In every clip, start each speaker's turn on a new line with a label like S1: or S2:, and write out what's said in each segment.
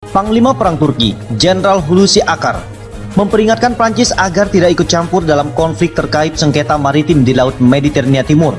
S1: Panglima Perang Turki, Jenderal Hulusi Akar, memperingatkan Prancis agar tidak ikut campur dalam konflik terkait sengketa maritim di Laut Mediterania Timur.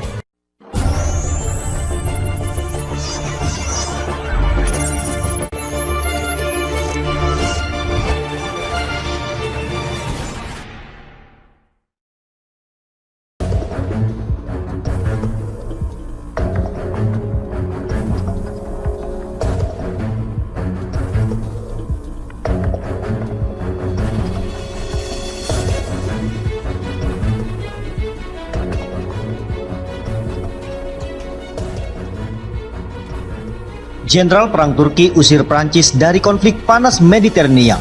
S1: Jenderal Perang Turki usir Prancis dari konflik panas Mediterania.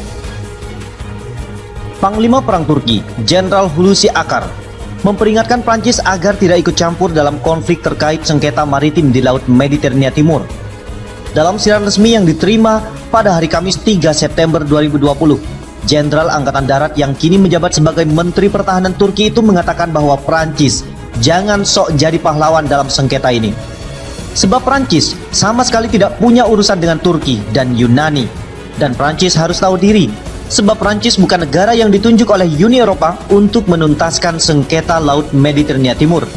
S1: Panglima Perang Turki, Jenderal Hulusi Akar, memperingatkan Prancis agar tidak ikut campur dalam konflik terkait sengketa maritim di Laut Mediterania Timur. Dalam siaran resmi yang diterima pada hari Kamis 3 September 2020, Jenderal Angkatan Darat yang kini menjabat sebagai Menteri Pertahanan Turki itu mengatakan bahwa Prancis jangan sok jadi pahlawan dalam sengketa ini. Sebab Prancis sama sekali tidak punya urusan dengan Turki dan Yunani. Dan Prancis harus tahu diri, sebab Prancis bukan negara yang ditunjuk oleh Uni Eropa untuk menuntaskan sengketa Laut Mediterania Timur.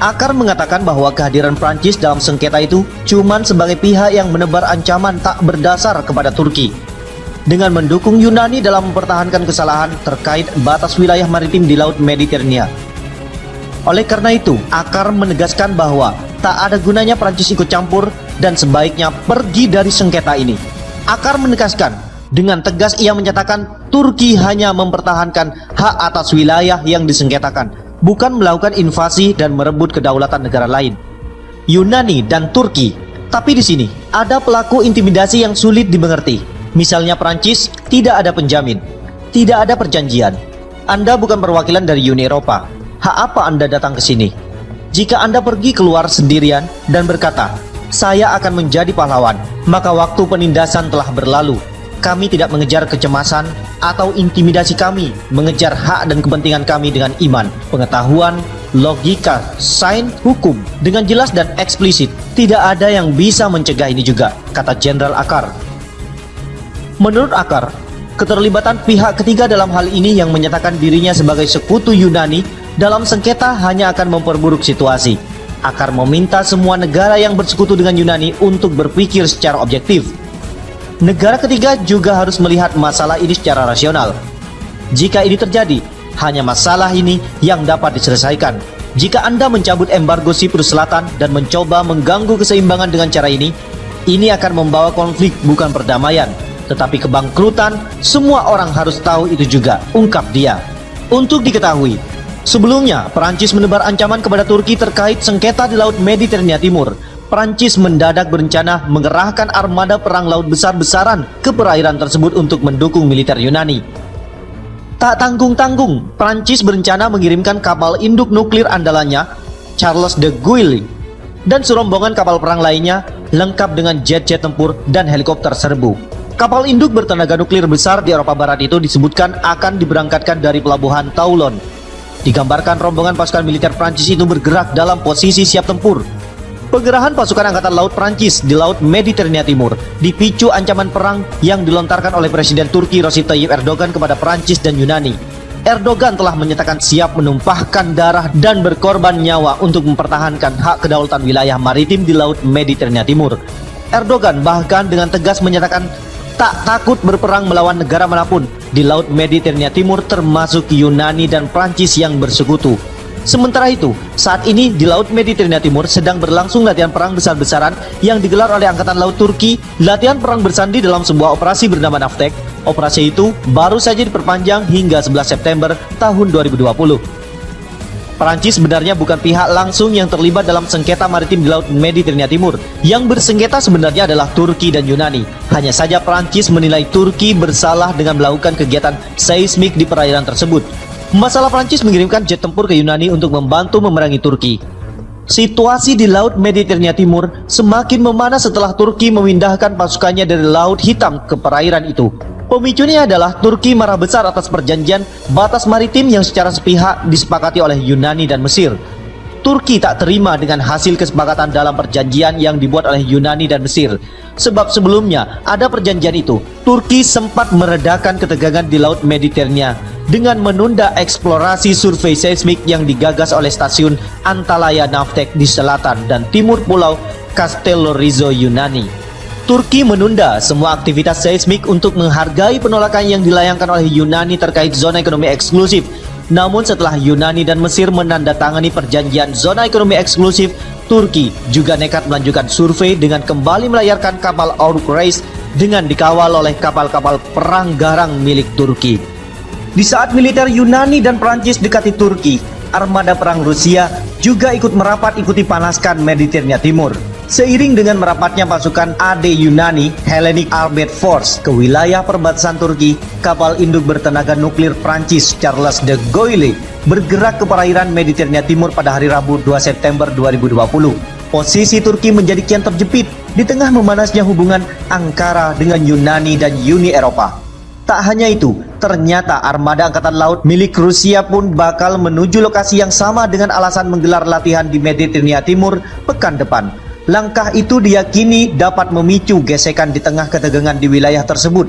S1: Akar mengatakan bahwa kehadiran Prancis dalam sengketa itu cuma sebagai pihak yang menebar ancaman tak berdasar kepada Turki, dengan mendukung Yunani dalam mempertahankan kesalahan terkait batas wilayah maritim di Laut Mediterania. Oleh karena itu, Akar menegaskan bahwa tak ada gunanya Prancis ikut campur dan sebaiknya pergi dari sengketa ini. Akar menegaskan dengan tegas, ia menyatakan Turki hanya mempertahankan hak atas wilayah yang disengketakan, bukan melakukan invasi dan merebut kedaulatan negara lain, Yunani dan Turki. Tapi di sini ada pelaku intimidasi yang sulit dimengerti. Misalnya Prancis tidak ada penjamin, tidak ada perjanjian. Anda bukan perwakilan dari Uni Eropa. Hak apa Anda datang ke sini? Jika Anda pergi keluar sendirian dan berkata, "Saya akan menjadi pahlawan," maka waktu penindasan telah berlalu. Kami tidak mengejar kecemasan atau intimidasi, kami mengejar hak dan kepentingan kami dengan iman, pengetahuan, logika, sains, hukum, dengan jelas dan eksplisit. Tidak ada yang bisa mencegah ini juga, kata Jenderal Akar. Menurut Akar, keterlibatan pihak ketiga dalam hal ini yang menyatakan dirinya sebagai sekutu Yunani dalam sengketa hanya akan memperburuk situasi. Akar meminta semua negara yang bersekutu dengan Yunani untuk berpikir secara objektif. Negara ketiga juga harus melihat masalah ini secara rasional. Jika ini terjadi, hanya masalah ini yang dapat diselesaikan. Jika Anda mencabut embargo Siprus Selatan dan mencoba mengganggu keseimbangan dengan cara ini akan membawa konflik, bukan perdamaian, tetapi kebangkrutan. Semua orang harus tahu itu juga, ungkap dia. Untuk diketahui, sebelumnya, Prancis menebar ancaman kepada Turki terkait sengketa di Laut Mediterania Timur. Prancis mendadak berencana mengerahkan armada perang laut besar-besaran ke perairan tersebut untuk mendukung militer Yunani. Tak tanggung-tanggung, Prancis berencana mengirimkan kapal induk nuklir andalannya, Charles de Gaulle, dan serombongan kapal perang lainnya lengkap dengan jet-jet tempur dan helikopter serbu. Kapal induk bertenaga nuklir besar di Eropa Barat itu disebutkan akan diberangkatkan dari pelabuhan Toulon. Digambarkan rombongan pasukan militer Prancis itu bergerak dalam posisi siap tempur. Penggerahan pasukan Angkatan Laut Prancis di Laut Mediterania Timur dipicu ancaman perang yang dilontarkan oleh Presiden Turki Recep Tayyip Erdogan kepada Prancis dan Yunani. Erdogan telah menyatakan siap menumpahkan darah dan berkorban nyawa untuk mempertahankan hak kedaulatan wilayah maritim di Laut Mediterania Timur. Erdogan bahkan dengan tegas menyatakan tak takut berperang melawan negara manapun di Laut Mediterania Timur, termasuk Yunani dan Prancis yang bersekutu. Sementara itu, saat ini di Laut Mediterania Timur sedang berlangsung latihan perang besar-besaran yang digelar oleh Angkatan Laut Turki. Latihan perang bersandi dalam sebuah operasi bernama Naftek. Operasi itu baru saja diperpanjang hingga 11 September tahun 2020. Prancis sebenarnya bukan pihak langsung yang terlibat dalam sengketa maritim di Laut Mediterania Timur. Yang bersengketa sebenarnya adalah Turki dan Yunani. Hanya saja Prancis menilai Turki bersalah dengan melakukan kegiatan seismik di perairan tersebut. Masalah Prancis mengirimkan jet tempur ke Yunani untuk membantu memerangi Turki. Situasi di Laut Mediterania Timur semakin memanas setelah Turki memindahkan pasukannya dari Laut Hitam ke perairan itu. Pemicunya adalah Turki marah besar atas perjanjian batas maritim yang secara sepihak disepakati oleh Yunani dan Mesir. Turki tak terima dengan hasil kesepakatan dalam perjanjian yang dibuat oleh Yunani dan Mesir. Sebab sebelumnya ada perjanjian itu, Turki sempat meredakan ketegangan di Laut Mediterania dengan menunda eksplorasi survei seismik yang digagas oleh stasiun Antalya Navteq di selatan dan timur pulau Castellorizo Yunani. Turki menunda semua aktivitas seismik untuk menghargai penolakan yang dilayangkan oleh Yunani terkait zona ekonomi eksklusif. Namun setelah Yunani dan Mesir menandatangani perjanjian zona ekonomi eksklusif, Turki juga nekat melanjutkan survei dengan kembali melayarkan kapal Ouruk Reis dengan dikawal oleh kapal-kapal perang garang milik Turki. Di saat militer Yunani dan Prancis dekati Turki, armada perang Rusia juga ikut merapat ikuti panaskan Mediterania Timur. Seiring dengan merapatnya pasukan AD Yunani Hellenic Armed Force ke wilayah perbatasan Turki, kapal induk bertenaga nuklir Prancis Charles de Gaulle bergerak ke perairan Mediterania Timur pada hari Rabu 2 September 2020. Posisi Turki menjadi kian terjepit di tengah memanasnya hubungan Ankara dengan Yunani dan Uni Eropa. Tak hanya itu, ternyata armada angkatan laut milik Rusia pun bakal menuju lokasi yang sama dengan alasan menggelar latihan di Mediterania Timur pekan depan. Langkah itu diyakini dapat memicu gesekan di tengah ketegangan di wilayah tersebut.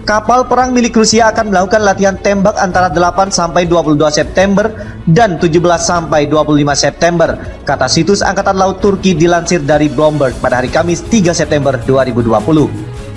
S1: Kapal perang milik Rusia akan melakukan latihan tembak antara 8 sampai 22 September dan 17 sampai 25 September, kata situs Angkatan Laut Turki dilansir dari Bloomberg pada hari Kamis 3 September 2020.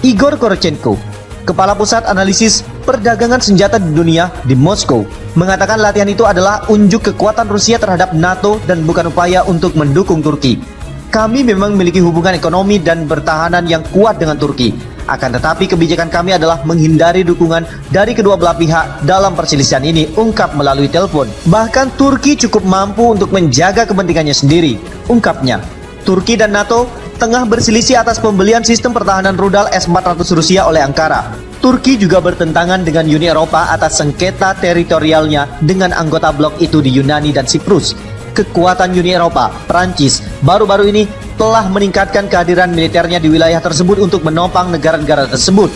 S1: Igor Korochenko, Kepala Pusat Analisis Perdagangan Senjata di Dunia di Moskow, mengatakan latihan itu adalah unjuk kekuatan Rusia terhadap NATO dan bukan upaya untuk mendukung Turki. Kami memang memiliki hubungan ekonomi dan pertahanan yang kuat dengan Turki. Akan tetapi kebijakan kami adalah menghindari dukungan dari kedua belah pihak dalam perselisihan ini, ungkap melalui telepon. Bahkan Turki cukup mampu untuk menjaga kepentingannya sendiri, ungkapnya. Turki dan NATO tengah berselisih atas pembelian sistem pertahanan rudal S-400 Rusia oleh Ankara. Turki juga bertentangan dengan Uni Eropa atas sengketa teritorialnya dengan anggota blok itu di Yunani dan Siprus. Kekuatan Uni Eropa, Prancis, baru-baru ini telah meningkatkan kehadiran militernya di wilayah tersebut untuk menopang negara-negara tersebut.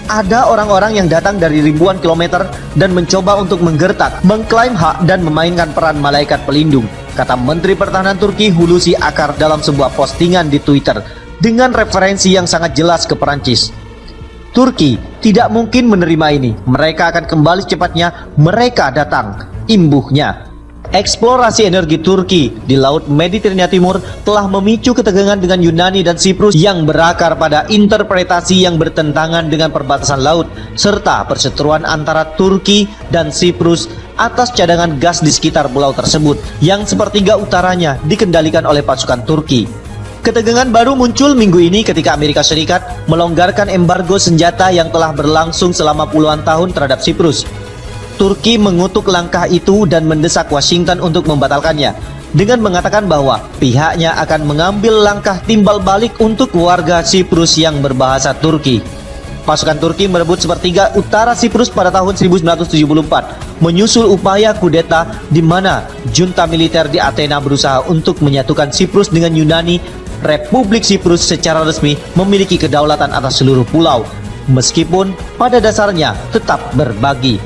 S1: Ada orang-orang yang datang dari ribuan kilometer dan mencoba untuk menggertak, mengklaim hak dan memainkan peran malaikat pelindung, kata Menteri Pertahanan Turki Hulusi Akar dalam sebuah postingan di Twitter dengan referensi yang sangat jelas ke Prancis. Turki tidak mungkin menerima ini, mereka akan kembali secepatnya, mereka datang, imbuhnya. Eksplorasi energi Turki di Laut Mediterania Timur telah memicu ketegangan dengan Yunani dan Siprus yang berakar pada interpretasi yang bertentangan dengan perbatasan laut serta perseteruan antara Turki dan Siprus atas cadangan gas di sekitar pulau tersebut yang sepertiga utaranya dikendalikan oleh pasukan Turki. Ketegangan baru muncul minggu ini ketika Amerika Serikat melonggarkan embargo senjata yang telah berlangsung selama puluhan tahun terhadap Siprus. Turki mengutuk langkah itu dan mendesak Washington untuk membatalkannya dengan mengatakan bahwa pihaknya akan mengambil langkah timbal balik untuk warga Siprus yang berbahasa Turki. Pasukan Turki merebut sepertiga utara Siprus pada tahun 1974, menyusul upaya kudeta di mana junta militer di Athena berusaha untuk menyatukan Siprus dengan Yunani. Republik Siprus secara resmi memiliki kedaulatan atas seluruh pulau, meskipun pada dasarnya tetap berbagi.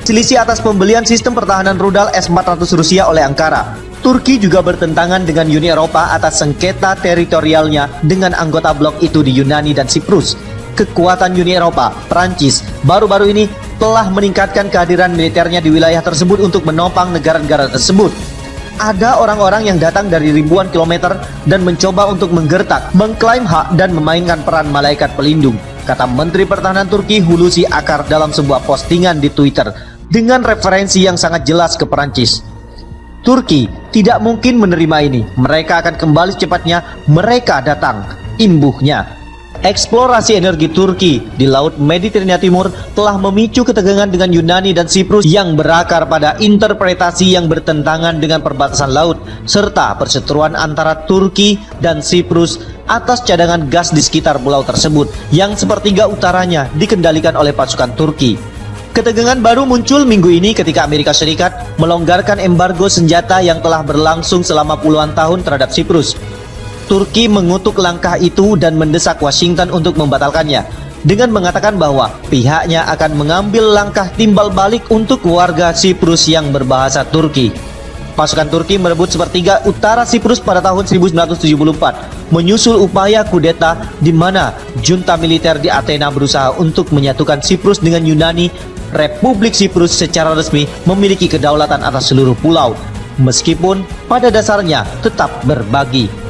S1: Selisih atas pembelian sistem pertahanan rudal S-400 Rusia oleh Ankara. Turki juga bertentangan dengan Uni Eropa atas sengketa teritorialnya dengan anggota blok itu di Yunani dan Siprus. Kekuatan Uni Eropa, Prancis, baru-baru ini telah meningkatkan kehadiran militernya di wilayah tersebut untuk menopang negara-negara tersebut. Ada orang-orang yang datang dari ribuan kilometer dan mencoba untuk menggertak, mengklaim hak dan memainkan peran malaikat pelindung, kata Menteri Pertahanan Turki Hulusi Akar dalam sebuah postingan di Twitter dengan referensi yang sangat jelas ke Perancis. Turki tidak mungkin menerima ini, mereka akan kembali secepatnya, mereka datang, imbuhnya. Eksplorasi energi Turki di Laut Mediterania Timur telah memicu ketegangan dengan Yunani dan Siprus yang berakar pada interpretasi yang bertentangan dengan perbatasan laut serta perseteruan antara Turki dan Siprus atas cadangan gas di sekitar pulau tersebut yang sepertiga utaranya dikendalikan oleh pasukan Turki. Ketegangan baru muncul minggu ini ketika Amerika Serikat melonggarkan embargo senjata yang telah berlangsung selama puluhan tahun terhadap Siprus. Turki mengutuk langkah itu dan mendesak Washington untuk membatalkannya dengan mengatakan bahwa pihaknya akan mengambil langkah timbal balik untuk warga Siprus yang berbahasa Turki. Pasukan Turki merebut sepertiga utara Siprus pada tahun 1974, menyusul upaya kudeta di mana junta militer di Athena berusaha untuk menyatukan Siprus dengan Yunani. Republik Siprus secara resmi memiliki kedaulatan atas seluruh pulau, meskipun pada dasarnya tetap berbagi.